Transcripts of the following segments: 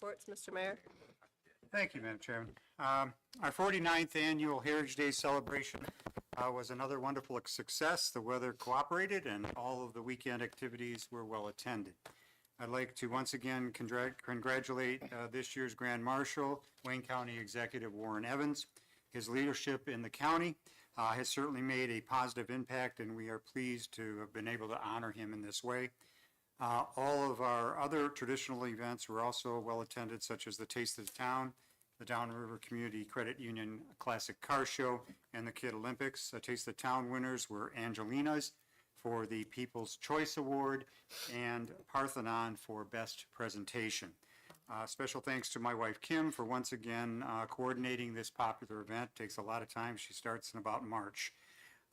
reports, Mr. Mayor. Thank you, Madam Chairman. Our 49th annual Heritage Day celebration was another wonderful success. The weather cooperated and all of the weekend activities were well attended. I'd like to once again congratulate this year's Grand Marshal, Wayne County Executive Warren Evans. His leadership in the county has certainly made a positive impact, and we are pleased to have been able to honor him in this way. All of our other traditional events were also well attended, such as the Taste of the Town, the Downriver Community Credit Union Classic Car Show, and the Kid Olympics. Taste of the Town winners were Angelina's for the People's Choice Award and Parthenon for Best Presentation. Special thanks to my wife Kim for once again coordinating this popular event. Takes a lot of time. She starts in about March.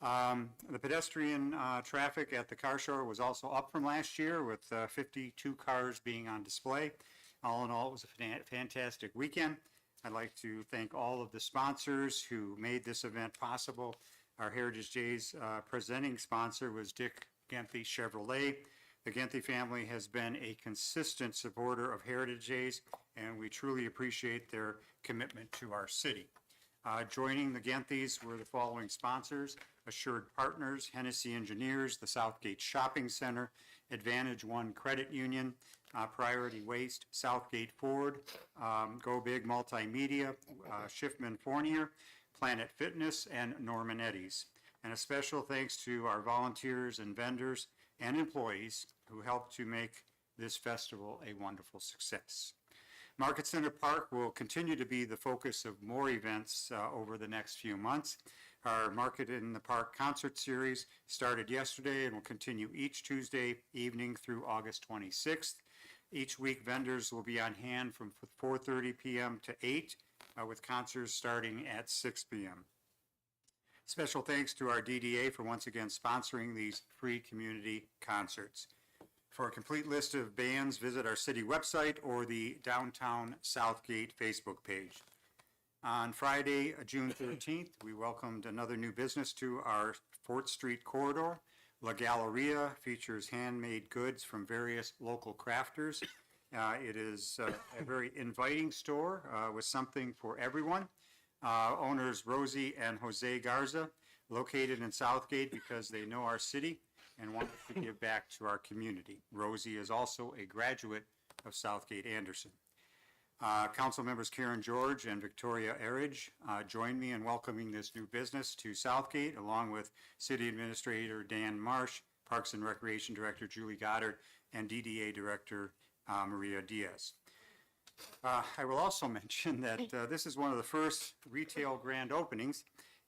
The pedestrian traffic at the car show was also up from last year, with 52 cars being on display. All in all, it was a fantastic weekend. I'd like to thank all of the sponsors who made this event possible. Our Heritage Days presenting sponsor was Dick Genthy Chevrolet. The Genthy family has been a consistent supporter of Heritage Days, and we truly appreciate their commitment to our city. Joining the Genthys were the following sponsors: Assured Partners, Hennessy Engineers, the Southgate Shopping Center, Advantage One Credit Union, Priority Waste, Southgate Ford, Go Big Multimedia, Schiffman Fournier, Planet Fitness, and Norman Eddies. And a special thanks to our volunteers and vendors and employees who helped to make this festival a wonderful success. Market Center Park will continue to be the focus of more events over the next few months. Our Market in the Park concert series started yesterday and will continue each Tuesday evening through August 26th. Each week, vendors will be on hand from 4:30 p.m. to 8, with concerts starting at 6 p.m. Special thanks to our DDA for once again sponsoring these free community concerts. For a complete list of bands, visit our city website or the Downtown Southgate Facebook page. On Friday, June 13th, we welcomed another new business to our 4th Street corridor. La Galleria features handmade goods from various local crafters. It is a very inviting store with something for everyone. Owners Rosie and Jose Garza, located in Southgate because they know our city and want to give back to our community. Rosie is also a graduate of Southgate Anderson. Council members Karen George and Victoria Eridge join me in welcoming this new business to Southgate, along with City Administrator Dan Marsh, Parks and Recreation Director Julie Goddard, and DDA Director Maria Diaz. I will also mention that this is one of the first retail grand openings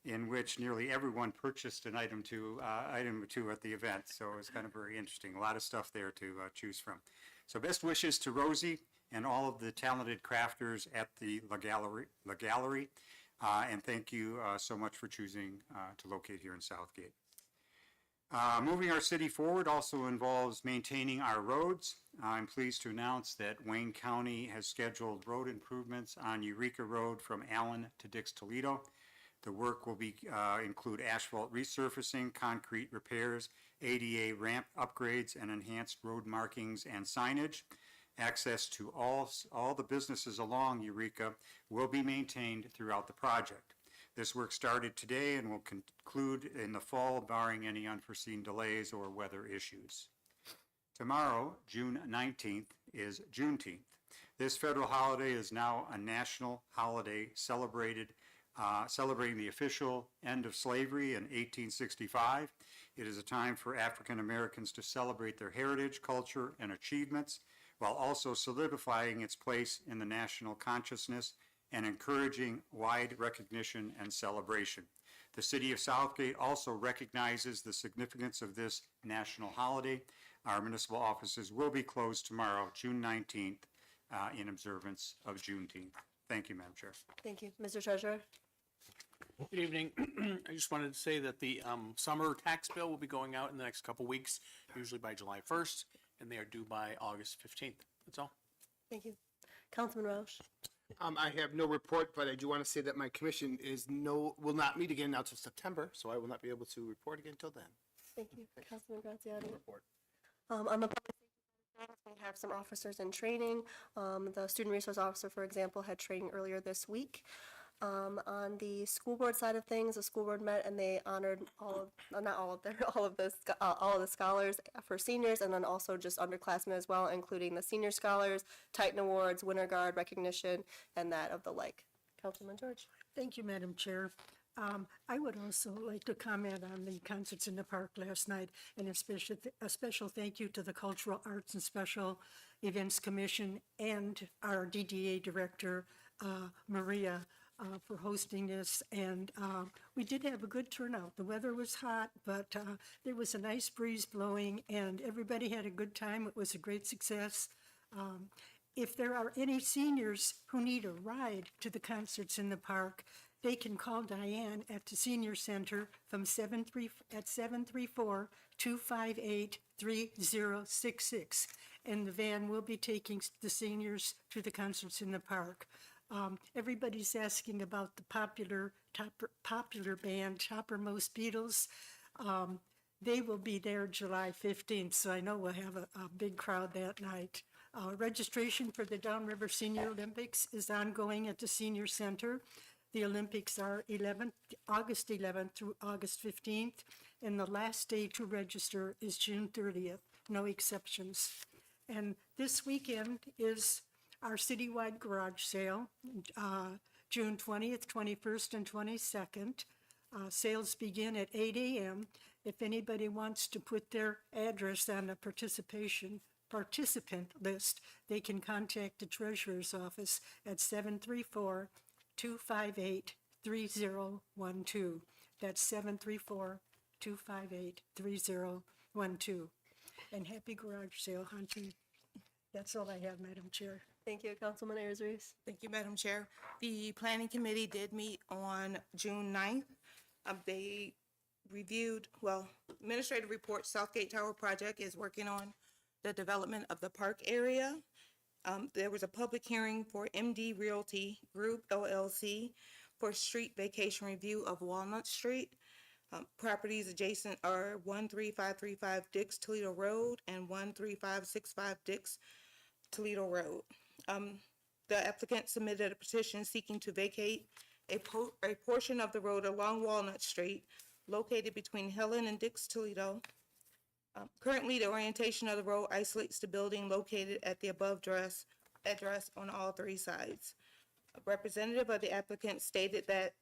in which nearly everyone purchased an item or two at the event. So it was kind of very interesting. A lot of stuff there to choose from. So best wishes to Rosie and all of the talented crafters at the La Gallery. And thank you so much for choosing to locate here in Southgate. Moving our city forward also involves maintaining our roads. I'm pleased to announce that Wayne County has scheduled road improvements on Eureka Road from Allen to Dix Toledo. The work will include asphalt resurfacing, concrete repairs, ADA ramp upgrades, and enhanced road markings and signage. Access to all the businesses along Eureka will be maintained throughout the project. This work started today and will conclude in the fall, barring any unforeseen delays or weather issues. Tomorrow, June 19th, is Juneteenth. This federal holiday is now a national holiday celebrating the official end of slavery in 1865. It is a time for African Americans to celebrate their heritage, culture, and achievements, while also solidifying its place in the national consciousness and encouraging wide recognition and celebration. The City of Southgate also recognizes the significance of this national holiday. Our municipal offices will be closed tomorrow, June 19th, in observance of Juneteenth. Thank you, Madam Chair. Thank you. Mr. Treasurer? Good evening. I just wanted to say that the summer tax bill will be going out in the next couple weeks, usually by July 1st, and they are due by August 15th. That's all. Thank you. Councilman Roush? I have no report, but I do want to say that my commission will not meet again until September, so I will not be able to report again until then. Thank you. Councilman Graziani? Report. On the public safety We have some officers in training. The student resource officer, for example, had training earlier this week. On the school board side of things, the school board met and they honored not all of all of the scholars for seniors, and then also just underclassmen as well, including the senior scholars, Titan Awards, Winter Guard recognition, and that of the like. Councilman George. Thank you, Madam Chair. I would also like to comment on the concerts in the park last night, and a special thank you to the Cultural Arts and Special Events Commission and our DDA Director, Maria, for hosting this. And we did have a good turnout. The weather was hot, but there was a nice breeze blowing, and everybody had a good time. It was a great success. If there are any seniors who need a ride to the concerts in the park, they can call Diane at the Senior Center from 734-258-3066. And the van will be taking the seniors to the concerts in the park. Everybody's asking about the popular band, Toppermost Beatles. They will be there July 15th, so I know we'll have a big crowd that night. Registration for the Downriver Senior Olympics is ongoing at the Senior Center. The Olympics are August 11th through August 15th, and the last day to register is June 30th, no exceptions. And this weekend is our citywide garage sale, June 20th, 21st, and 22nd. Sales begin at 8 a.m. If anybody wants to put their address on the participant list, they can contact the treasurer's office at 734-258-3012. That's 734-258-3012. And happy garage sale hunting. That's all I have, Madam Chair. Thank you, Councilman Ayers Reese. Thank you, Madam Chair. The Planning Committee did meet on June 9th. They reviewed, Administrative Report, Southgate Tower Project is working on the development of the park area. There was a public hearing for MD Realty Group LLC for street vacation review of Walnut Street. Properties adjacent are 13535 Dix Toledo Road and 13565 Dix Toledo Road. The applicant submitted a petition seeking to vacate a portion of the road along Walnut Street located between Helen and Dix Toledo. Currently, the orientation of the road isolates the building located at the above address on all three sides. A representative of the applicant stated that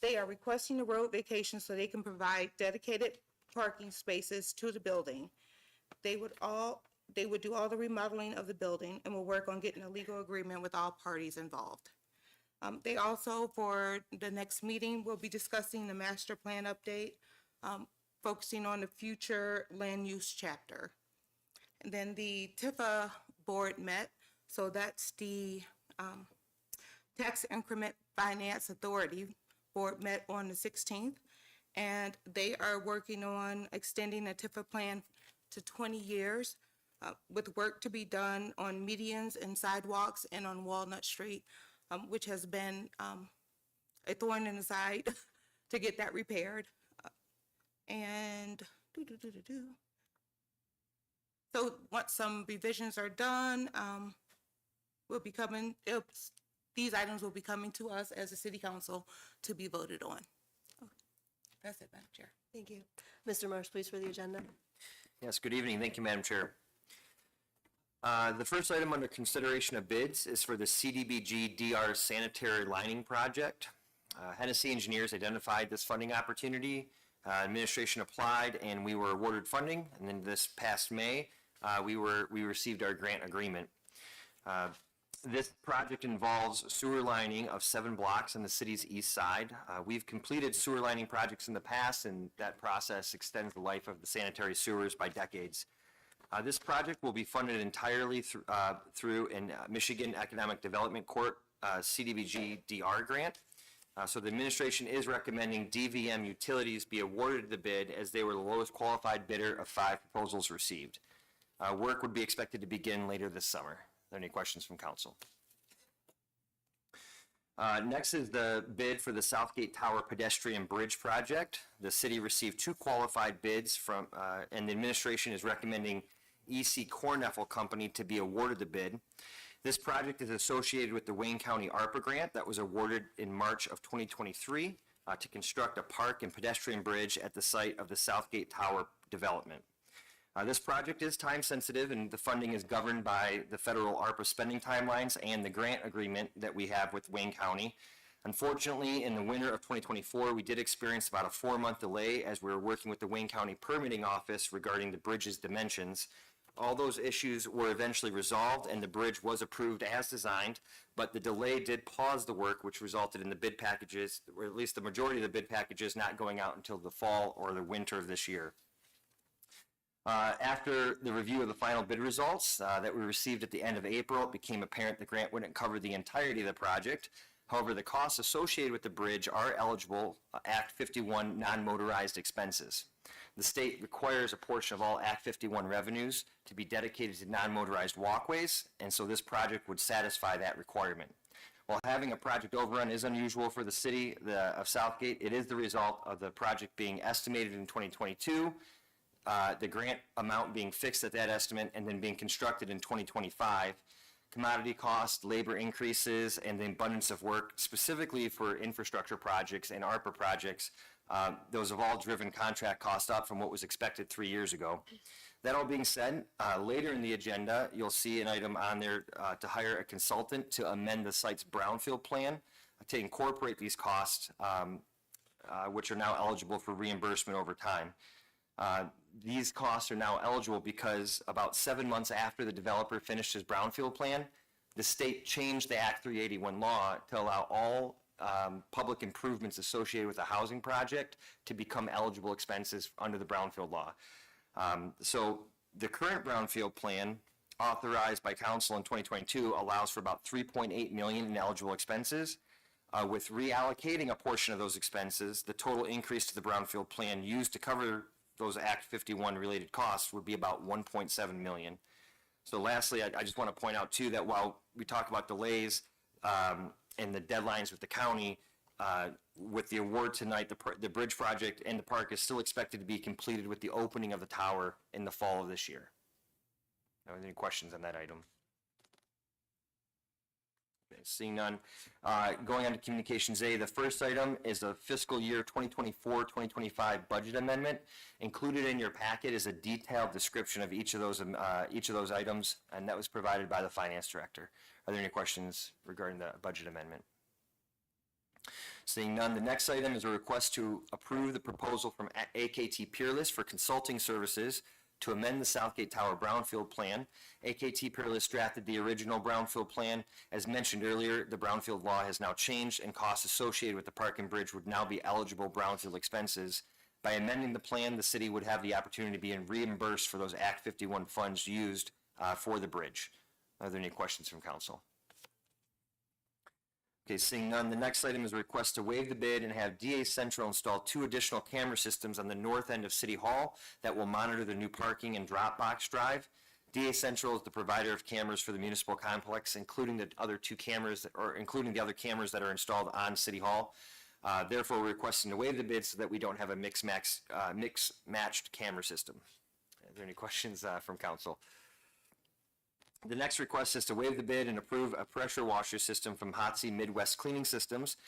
they are requesting the road vacation so they can provide dedicated parking spaces to the building. They would do all the remodeling of the building and will work on getting a legal agreement with all parties involved. They also, for the next meeting, will be discussing the master plan update, focusing on the future land use chapter. And then the TIFA board met, so that's the Tax Increment Finance Authority board met on the 16th, and they are working on extending the TIFA plan to 20 years with work to be done on medians and sidewalks and on Walnut Street, which has been a thorn in the side to get that repaired. So once some revisions are done, these items will be coming to us as a city council to be voted on. That's it, Madam Chair. Thank you. Mr. Marsh, please, for the agenda. Yes, good evening. Thank you, Madam Chair. The first item under consideration of bids is for the CDBG DR sanitary lining project. Hennessy Engineers identified this funding opportunity. Administration applied and we were awarded funding. And then this past May, we received our grant agreement. This project involves sewer lining of 7 blocks on the city's east side. We've completed sewer lining projects in the past, and that process extends the life of the sanitary sewers by decades. This project will be funded entirely through a Michigan Economic Development Court CDBG DR grant. So the administration is recommending DVM Utilities be awarded the bid as they were the lowest qualified bidder of 5 proposals received. Work would be expected to begin later this summer. Are there any questions from council? Next is the bid for the Southgate Tower Pedestrian Bridge Project. The city received 2 qualified bids from, and the administration is recommending EC Corneffel Company to be awarded the bid. This project is associated with the Wayne County ARPA grant that was awarded in March of 2023 to construct a park and pedestrian bridge at the site of the Southgate Tower development. This project is time sensitive and the funding is governed by the federal ARPA spending timelines and the grant agreement that we have with Wayne County. Unfortunately, in the winter of 2024, we did experience about a 4-month delay as we were working with the Wayne County Permitting Office regarding the bridge's dimensions. All those issues were eventually resolved and the bridge was approved as designed, but the delay did pause the work, which resulted in the bid packages, or at least the majority of the bid packages, not going out until the fall or the winter of this year. After the review of the final bid results that we received at the end of April, it became apparent the grant wouldn't cover the entirety of the project. However, the costs associated with the bridge are eligible Act 51 non-motorized expenses. The state requires a portion of all Act 51 revenues to be dedicated to non-motorized walkways, and so this project would satisfy that requirement. While having a project overrun is unusual for the city of Southgate, it is the result of the project being estimated in 2022, the grant amount being fixed at that estimate, and then being constructed in 2025. Commodity costs, labor increases, and the abundance of work specifically for infrastructure projects and ARPA projects, those have all driven contract costs up from what was expected 3 years ago. That all being said, later in the agenda, you'll see an item on there to hire a consultant to amend the site's brownfield plan to incorporate these costs, which are now eligible for reimbursement over time. These costs are now eligible because about 7 months after the developer finished his brownfield plan, the state changed the Act 381 law to allow all public improvements associated with a housing project to become eligible expenses under the brownfield law. So the current brownfield plan authorized by council in 2022 allows for about $3.8 million in eligible expenses. With reallocating a portion of those expenses, the total increase to the brownfield plan used to cover those Act 51 related costs would be about $1.7 million. So lastly, I just want to point out too that while we talk about delays and the deadlines with the county, with the award tonight, the bridge project and the park is still expected to be completed with the opening of the tower in the fall of this year. Are there any questions on that item? Seeing none. Going on to Communications A, the first item is a fiscal year 2024-2025 budget amendment. Included in your packet is a detailed description of each of those items, and that was provided by the Finance Director. Are there any questions regarding the budget amendment? Seeing none, the next item is a request to approve the proposal from AKT Peerless for consulting services to amend the Southgate Tower brownfield plan. AKT Peerless drafted the original brownfield plan. As mentioned earlier, the brownfield law has now changed and costs associated with the park and bridge would now be eligible brownfield expenses. By amending the plan, the city would have the opportunity to be reimbursed for those Act 51 funds used for the bridge. Are there any questions from council? Okay, seeing none, the next item is a request to waive the bid and have DA Central install 2 additional camera systems on the north end of City Hall that will monitor the new parking and drop box drive. DA Central is the provider of cameras for the municipal complex, including the other 2 cameras, including the other cameras that are installed on City Hall. Therefore, we're requesting to waive the bid so that we don't have a mix-matched camera system. Are there any questions from council? The next request is to waive the bid and approve a pressure washer system from Hotsy Midwest Cleaning Systems.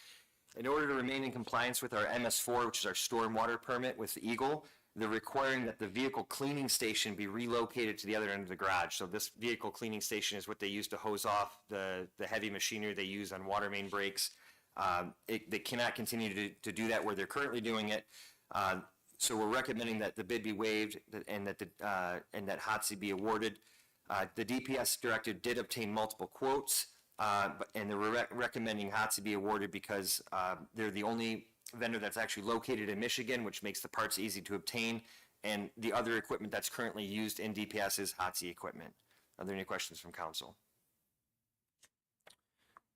In order to remain in compliance with our MS4, which is our stormwater permit with Eagle, they're requiring that the vehicle cleaning station be relocated to the other end of the garage. So this vehicle cleaning station is what they use to hose off the heavy machinery they use on water main breaks. They cannot continue to do that where they're currently doing it. So we're recommending that the bid be waived and that Hotsy be awarded. The DPS director did obtain multiple quotes, and they're recommending Hotsy be awarded because they're the only vendor that's actually located in Michigan, which makes the parts easy to obtain, and the other equipment that's currently used in DPS is Hotsy equipment. Are there any questions from council?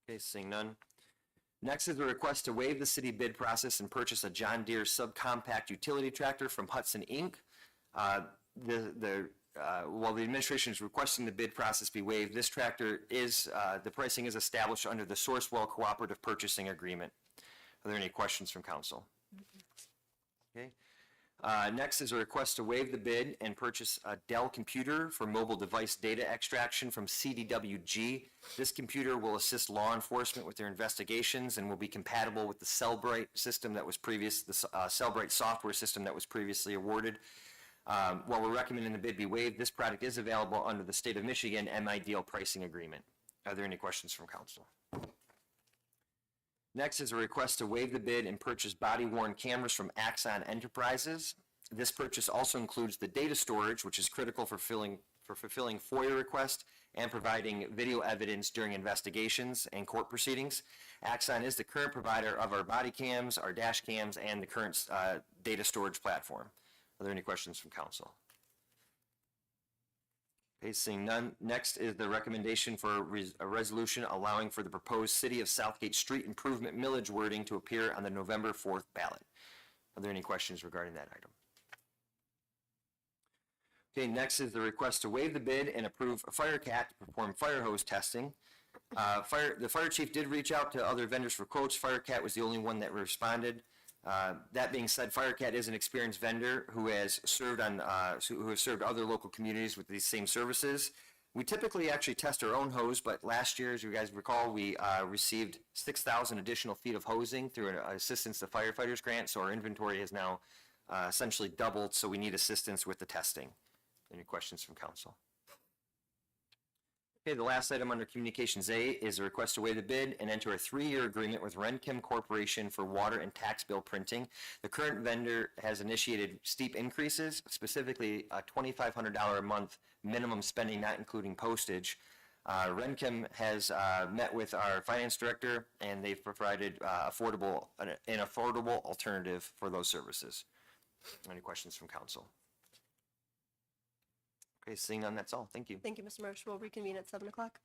Okay, seeing none. Next is a request to waive the city bid process and purchase a John Deere subcompact utility tractor from Hudson Inc. While the administration is requesting the bid process be waived, this tractor is, the pricing is established under the Sourcewell Cooperative Purchasing Agreement. Are there any questions from council? Okay. Next is a request to waive the bid and purchase a Dell computer for mobile device data extraction from CDWG. This computer will assist law enforcement with their investigations and will be compatible with the Cellbrite system that was Cellbrite software system that was previously awarded. While we're recommending the bid be waived, this product is available under the State of Michigan MIDL pricing agreement. Are there any questions from council? Next is a request to waive the bid and purchase body-worn cameras from Axon Enterprises. This purchase also includes the data storage, which is critical for fulfilling FOIA requests and providing video evidence during investigations and court proceedings. Axon is the current provider of our body cams, our dash cams, and the current data storage platform. Are there any questions from council? Okay, seeing none. Next is the recommendation for a resolution allowing for the proposed City of Southgate street improvement millage wording to appear on the November 4th ballot. Are there any questions regarding that item? Okay, next is the request to waive the bid and approve FireCat to perform fire hose testing. The fire chief did reach out to other vendors for quotes. FireCat was the only one that responded. That being said, FireCat is an experienced vendor who has served other local communities with these same services. We typically actually test our own hose, but last year, as you guys recall, we received 6,000 additional feet of hosing through an Assistance to Firefighters grant, so our inventory has now essentially doubled, so we need assistance with the testing. Any questions from council? Okay, the last item under Communications A is a request to waive the bid and enter a 3-year agreement with Renchem Corporation for water and tax bill printing. The current vendor has initiated steep increases, specifically a $2,500 a month minimum spending, not including postage. Renchem has met with our finance director, and they've provided an affordable alternative for those services. Any questions from council? Okay, seeing none, that's all. Thank you. Thank you, Mr. Marsh. We'll reconvene at 7 o'clock.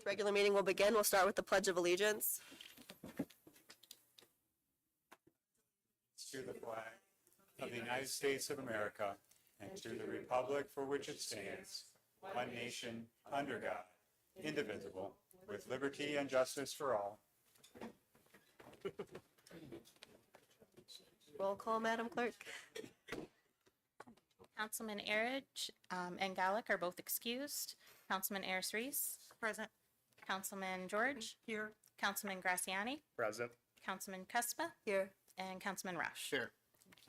Regular meeting will begin. We'll start with the Pledge of Allegiance. To the flag of the United States of America and to the republic for which it stands, one nation, under God, indivisible, with liberty and justice for all. Roll call, Madam Clerk. Councilman Erich and Gallic are both excused. Councilman Ayers Reese, Present. Councilman George, Here. Councilman Graziani, Present. Councilman Cuspa, Here. and Councilman Roush. Here.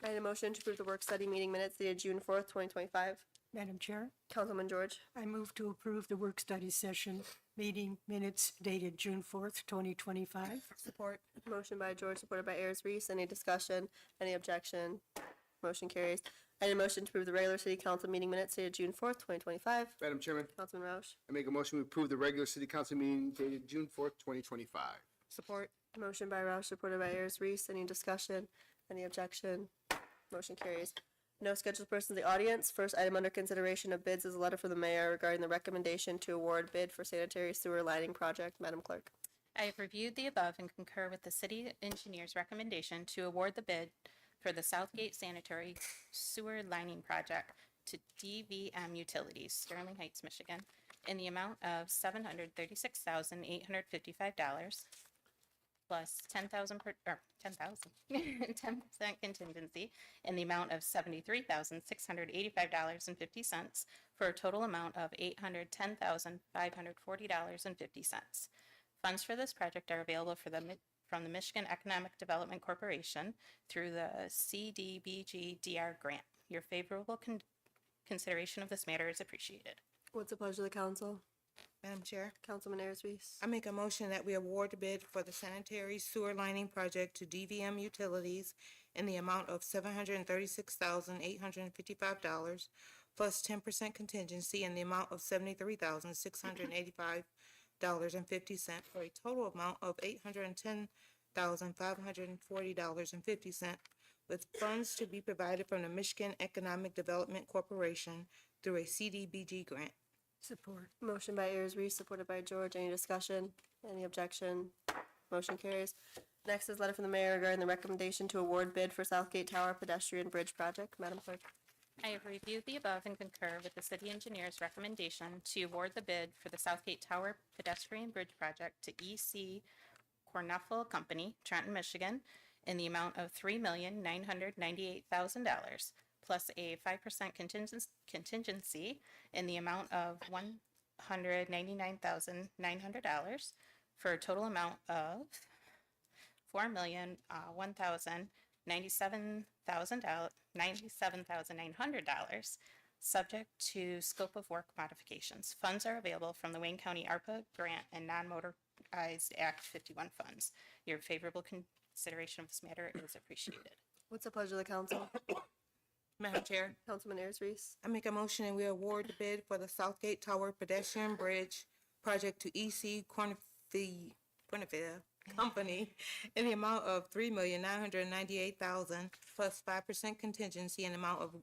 I need a motion to approve the work study meeting minutes dated June 4th, 2025. Madam Chair, Councilman George. I move to approve the work study session meeting minutes dated June 4th, 2025. Support. Motion by George, supported by Ayers Reese. Any discussion? Any objection? Motion carries. I need a motion to approve the regular city council meeting minutes dated June 4th, 2025. Madam Chairman, Councilman Roush. I make a motion to approve the regular city council meeting dated June 4th, 2025. Support. Motion by Roush, supported by Ayers Reese. Any discussion? Any objection? Motion carries. No scheduled persons in the audience. First item under consideration of bids is a letter from the mayor regarding the recommendation to award bid for sanitary sewer lining project. Madam Clerk. I have reviewed the above and concur with the city engineer's recommendation to award the bid for the Southgate sanitary sewer lining project to DVM Utilities, Sterling Heights, Michigan, in the amount of $736,855 plus 10,000 10% contingency in the amount of $73,685.50 for a total amount of $810,540.50. Funds for this project are available from the Michigan Economic Development Corporation through the CDBG DR grant. Your favorable consideration of this matter is appreciated. What's the pleasure of the council? Madam Chair, Councilman Ayers Reese. I make a motion that we award the bid for the sanitary sewer lining project to DVM Utilities in the amount of $736,855 plus 10% contingency in the amount of $73,685.50 for a total amount of $810,540.50 with funds to be provided from the Michigan Economic Development Corporation through a CDBG grant. Support. Motion by Ayers Reese, supported by George. Any discussion? Any objection? Motion carries. Next is letter from the mayor regarding the recommendation to award bid for Southgate Tower pedestrian bridge project. Madam Clerk. I have reviewed the above and concur with the city engineer's recommendation to award the bid for the Southgate Tower pedestrian bridge project to EC Corneffel Company, Trenton, Michigan, in the amount of $3,998,000 plus a 5% contingency in the amount of $199,900 for a total amount of $4,197,900, subject to scope of work modifications. Funds are available from the Wayne County ARPA grant and non-motorized Act 51 funds. Your favorable consideration of this matter is appreciated. What's the pleasure of the council? Madam Chair, Councilman Ayers Reese. I make a motion and we award the bid for the Southgate Tower pedestrian bridge project to EC Corneffel Company in the amount of $3,998,000 plus 5% contingency in the amount of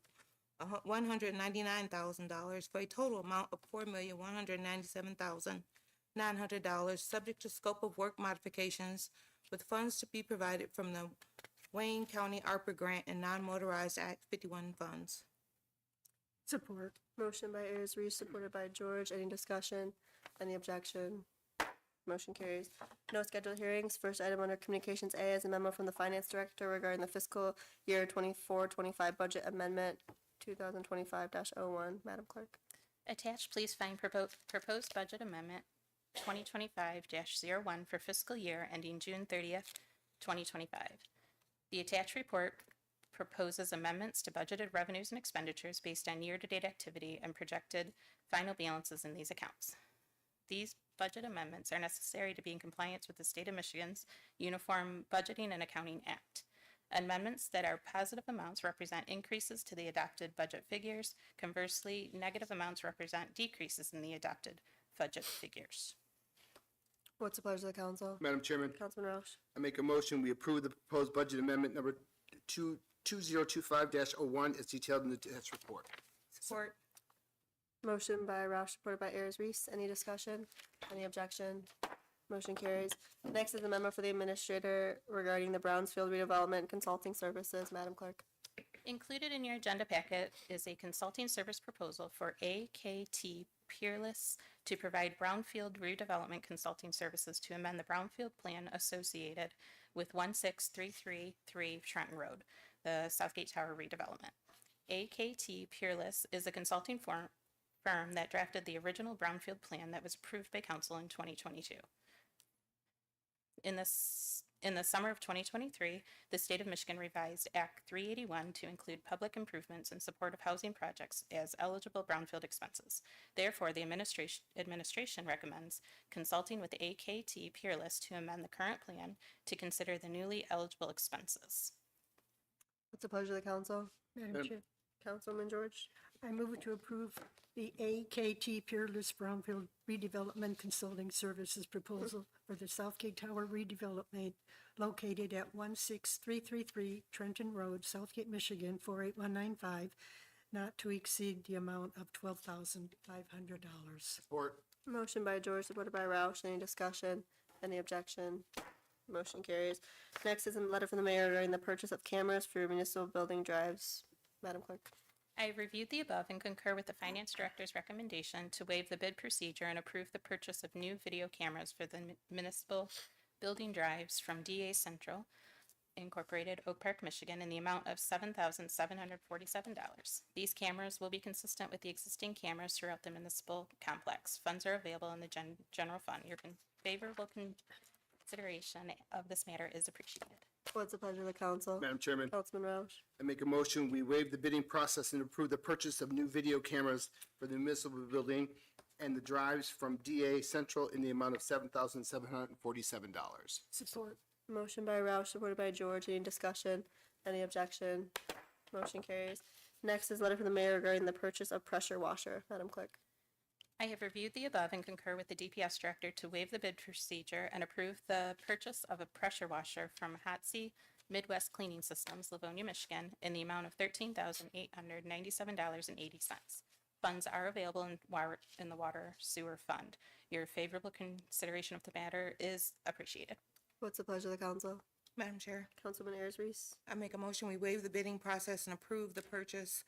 $199,000 for a total amount of $4,197,900, subject to scope of work modifications, with funds to be provided from the Wayne County ARPA grant and non-motorized Act 51 funds. Support. Motion by Ayers Reese, supported by George. Any discussion? Any objection? Motion carries. No scheduled hearings. First item under Communications A is a memo from the Finance Director regarding the fiscal year 24-25 budget amendment 2025-01. Madam Clerk. Attached, please find proposed budget amendment 2025-01 for fiscal year ending June 30th, 2025. The attached report proposes amendments to budgeted revenues and expenditures based on year-to-date activity and projected final balances in these accounts. These budget amendments are necessary to be in compliance with the State of Michigan's Uniform Budgeting and Accounting Act. Amendments that are positive amounts represent increases to the adopted budget figures. Conversely, negative amounts represent decreases in the adopted budget figures. What's the pleasure of the council? Madam Chairman, Councilman Roush. I make a motion, we approve the proposed budget amendment number 2025-01 as detailed in the attached report. Support. Motion by Roush, supported by Ayers Reese. Any discussion? Any objection? Motion carries. Next is a memo for the administrator regarding the Brownsfield redevelopment consulting services. Madam Clerk. Included in your agenda packet is a consulting service proposal for AKT Peerless to provide brownfield redevelopment consulting services to amend the brownfield plan associated with 16333 Trenton Road, the Southgate Tower redevelopment. AKT Peerless is a consulting firm that drafted the original brownfield plan that was approved by council in 2022. In the summer of 2023, the state of Michigan revised Act 381 to include public improvements in support of housing projects as eligible brownfield expenses. Therefore, the administration recommends consulting with AKT Peerless to amend the current plan to consider the newly eligible expenses. What's the pleasure of the council? Madam Chair, Councilman George. I move to approve the AKT Peerless Brownfield Redevelopment Consulting Services proposal for the Southgate Tower redevelopment located at 16333 Trenton Road, Southgate, Michigan, 48195, not to exceed the amount of $12,500. Support. Motion by George, supported by Roush. Any discussion? Any objection? Motion carries. Next is a letter from the mayor regarding the purchase of cameras for municipal building drives. Madam Clerk. I reviewed the above and concur with the finance director's recommendation to waive the bid procedure and approve the purchase of new video cameras for the municipal building drives from DA Central Incorporated, Oak Park, Michigan, in the amount of $7,747. These cameras will be consistent with the existing cameras throughout the municipal complex. Funds are available in the general fund. Your favorable consideration of this matter is appreciated. What's the pleasure of the council? Madam Chairman, Councilman Roush. I make a motion, we waive the bidding process and approve the purchase of new video cameras for the municipal building and the drives from DA Central in the amount of $7,747. Support. Motion by Roush, supported by George. Any discussion? Any objection? Motion carries. Next is a letter from the mayor regarding the purchase of pressure washer. Madam Clerk. I have reviewed the above and concur with the DPS director to waive the bid procedure and approve the purchase of a pressure washer from Hotsy Midwest Cleaning Systems, Livonia, Michigan, in the amount of $13,897.80. Funds are available in the water sewer fund. Your favorable consideration of the matter is appreciated. What's the pleasure of the council? Madam Chair, Councilman Ayers Reese. I make a motion, we waive the bidding process and approve the purchase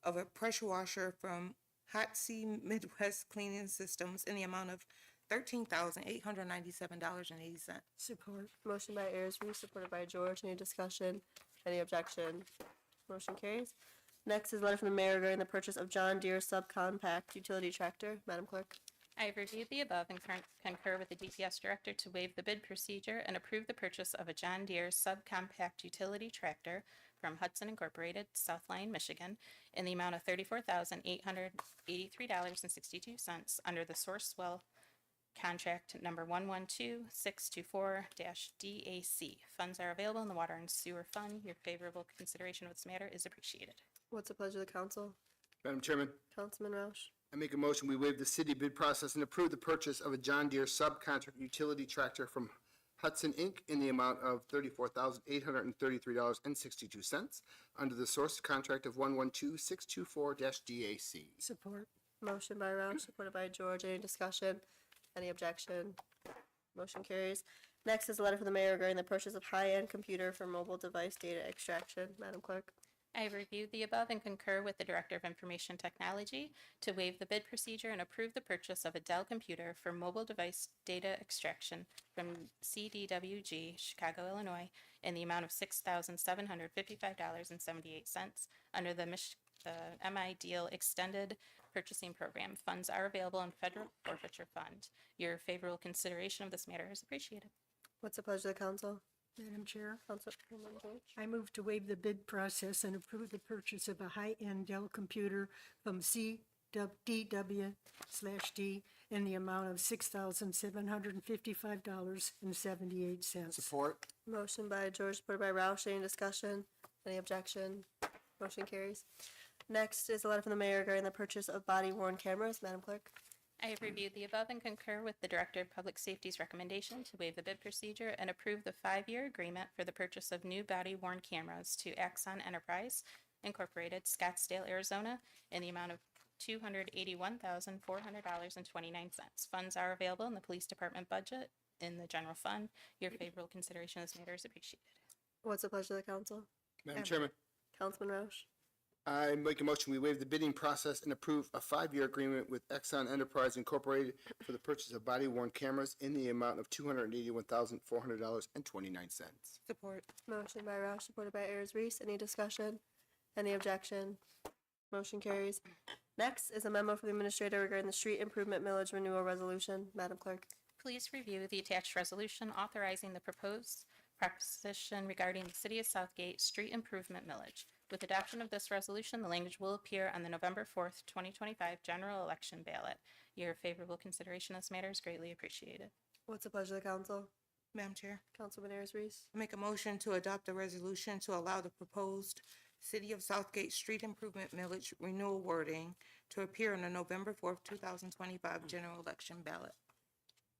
of a pressure washer from Hot Sea Midwest Cleaning Systems in the amount of $13,897.80. Support. Motion by Ayers Reese, supported by George. Any discussion? Any objection? Motion carries. Next is a letter from the mayor regarding the purchase of John Deere subcompact utility tractor. Madam Clerk. I have reviewed the above and concur with the DPS director to waive the bid procedure and approve the purchase of a John Deere subcompact utility tractor from Hudson Incorporated, South Lyon, Michigan, in the amount of $34,883.62 under the Sourcewell contract number 112624-DAC. Funds are available in the water and sewer fund. Your favorable consideration of this matter is appreciated. What's the pleasure of the council? Madam Chairman, Councilman Roush. I make a motion, we waive the city bid process and approve the purchase of a John Deere subcontract utility tractor from Hudson Inc. in the amount of $34,833.62 under the source contract of 112624-DAC. Support. Motion by Roush, supported by George. Any discussion? Any objection? Motion carries. Next is a letter from the mayor regarding the purchase of high-end computer for mobile device data extraction. Madam Clerk. I have reviewed the above and concur with the Director of Information Technology to waive the bid procedure and approve the purchase of a Dell computer for mobile device data extraction from CDWG, Chicago, Illinois, in the amount of $6,755.78 under the MI Deal Extended Purchasing Program. Funds are available in Federal Forfeiture Fund. Your favorable consideration of this matter is appreciated. What's the pleasure of the council? Madam Chair, Councilman George. I move to waive the bid process and approve the purchase of a high-end Dell computer from CDW/D in the amount of $6,755.78. Support. Motion by George, supported by Roush. Any discussion? Any objection? Motion carries. Next is a letter from the mayor regarding the purchase of body-worn cameras. Madam Clerk. I have reviewed the above and concur with the Director of Public Safety's recommendation to waive the bid procedure and approve the 5-year agreement for the purchase of new body-worn cameras to Axon Enterprise Incorporated, Scottsdale, Arizona, in the amount of $281,400.29. Funds are available in the police department budget in the general fund. Your favorable consideration of this matter is appreciated. What's the pleasure of the council? Madam Chairman, Councilman Roush? I make a motion, we waive the bidding process and approve a 5-year agreement with Exxon Enterprise Incorporated for the purchase of body-worn cameras in the amount of $281,400.29. Support. Motion by Roush, supported by Ayers Reese. Any discussion? Any objection? Motion carries. Next is a memo from the administrator regarding the street improvement millage renewal resolution. Madam Clerk. Please review the attached resolution authorizing the proposed proposition regarding the City of Southgate street improvement millage. With adoption of this resolution, the language will appear on the November 4th, 2025 general election ballot. Your favorable consideration of this matter is greatly appreciated. What's the pleasure of the council? Madam Chair, Councilman Ayers Reese. I make a motion to adopt a resolution to allow the proposed City of Southgate street improvement millage renewal wording to appear on the November 4th, 2025 general election ballot.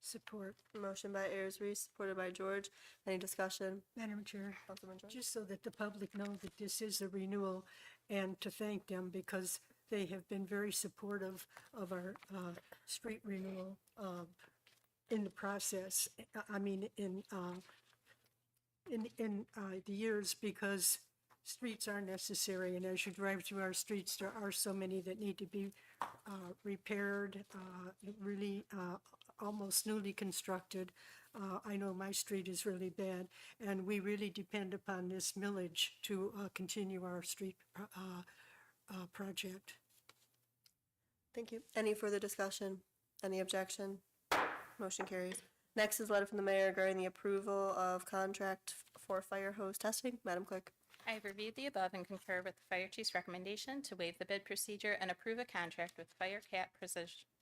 Support. Motion by Ayers Reese, supported by George. Any discussion? Madam Chair, Councilman George. just so that the public know that this is a renewal, and to thank them because they have been very supportive of our street renewal in the process. I mean, in the years, because streets are necessary, and as you drive through our streets, there are so many that need to be repaired, really almost newly constructed. I know my street is really bad, and we really depend upon this millage to continue our street project. Thank you. Any further discussion? Any objection? Motion carries. Next is a letter from the mayor regarding the approval of contract for fire hose testing. Madam Clerk. I have reviewed the above and concur with the fire chief's recommendation to waive the bid procedure and approve a contract with FireCat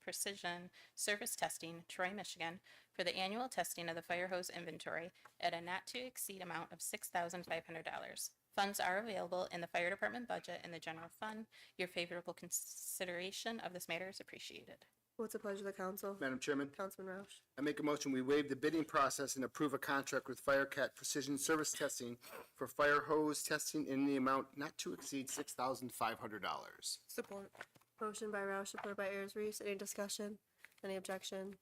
Precision Service Testing, Troy, Michigan, for the annual testing of the fire hose inventory at a not-to-exceed amount of $6,500. Funds are available in the fire department budget in the general fund. Your favorable consideration of this matter is appreciated. What's the pleasure of the council? Madam Chairman, Councilman Roush. I make a motion, we waive the bidding process and approve a contract with FireCat Precision Service Testing for fire hose testing in the amount not to exceed $6,500. Support. Motion by Roush, supported by Ayers Reese. Any discussion? Any objection?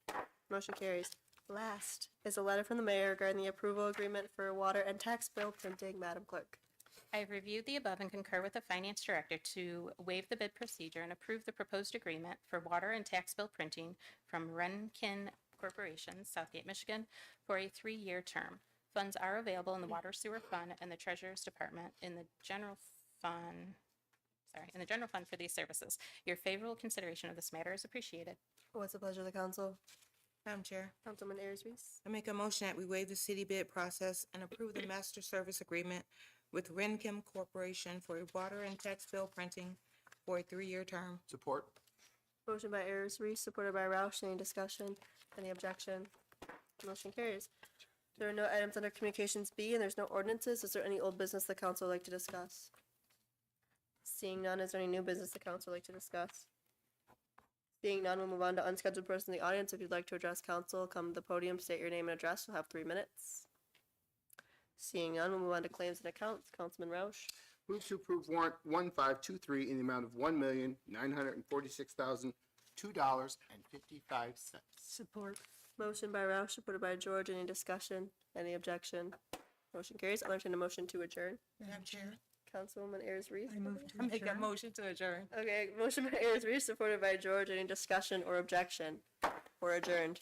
Motion carries. Last is a letter from the mayor regarding the approval agreement for water and tax bill printing. Madam Clerk. I have reviewed the above and concur with the finance director to waive the bid procedure and approve the proposed agreement for water and tax bill printing from Renkin Corporation, Southgate, Michigan, for a 3-year term. Funds are available in the water sewer fund and the treasurer's department in the general fund for these services. Your favorable consideration of this matter is appreciated. What's the pleasure of the council? Madam Chair, Councilman Ayers Reese. I make a motion that we waive the city bid process and approve the master service agreement with Renchem Corporation for a water and tax bill printing for a 3-year term. Support. Motion by Ayers Reese, supported by Roush. Any discussion? Any objection? Motion carries. There are no items under Communications B, and there's no ordinances. Is there any old business the council would like to discuss? Seeing none, is there any new business the council would like to discuss? Seeing none, we'll move on to unscheduled person in the audience. If you'd like to address council, come to the podium, state your name and address. You'll have 3 minutes. Seeing none, we'll move on to claims and accounts. Councilman Roush. Move to approve warrant 1523 in the amount of $1,946,002.55. Support. Motion by Roush, supported by George. Any discussion? Any objection? Motion carries. I'll entertain a motion to adjourn. Madam Chair, Councilwoman Ayers Reese. I move to I make a adjourn. motion to adjourn. Okay, motion by Ayers Reese, supported by George. Any discussion or objection? We're adjourned.